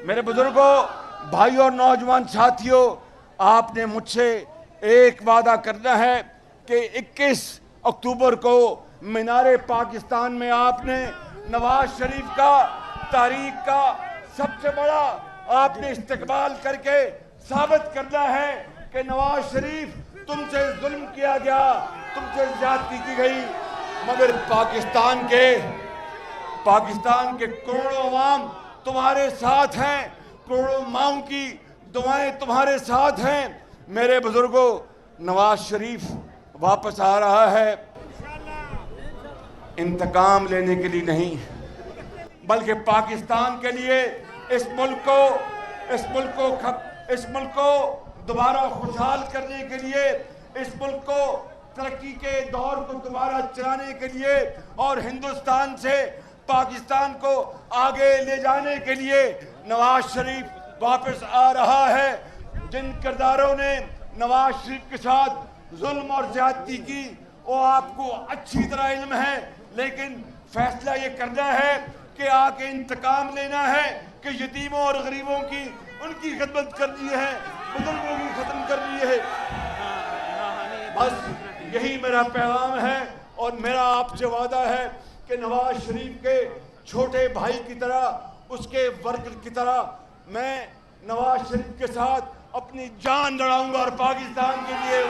मेरे बुजुर्गों, भाइयों और नौजवान साथियों, आपने मुझसे एक वादा करना है कि 21 अक्टूबर को मीनारे पाकिस्तान में आपने नवाज शरीफ का तारीख का सबसे बड़ा आपने इस्तकबाल करके साबित करना है कि नवाज शरीफ तुमसे जुल्म किया गया, तुमसे ज्यादती की गई, मगर पाकिस्तान के करोड़ों अवाम तुम्हारे साथ हैं, करोड़ों माओं की दुआएं तुम्हारे साथ हैं। मेरे बुजुर्गों, नवाज शरीफ वापस आ रहा है इंतकाम लेने के लिए नहीं, बल्कि पाकिस्तान के लिए, इस मुल्क को दोबारा खुशहाल करने के लिए, इस मुल्क को तरक्की के दौर को दोबारा चलाने के लिए और हिंदुस्तान से पाकिस्तान को आगे ले जाने के लिए नवाज शरीफ वापस आ रहा है। जिन किरदारों ने नवाज शरीफ के साथ जुल्म और ज्यादती की वो आपको अच्छी तरह इल्म है, लेकिन फैसला ये करना है कि आके इंतकाम लेना है कि यतीमों और गरीबों की उनकी खिदमत करनी है, बुजुर्गों की खत्म करनी है। बस यही मेरा पैगाम है और मेरा आपसे वादा है कि नवाज शरीफ के छोटे भाई की तरह, उसके वर्ग की तरह मैं नवाज शरीफ के साथ अपनी जान लड़ाऊंगा और पाकिस्तान के लिए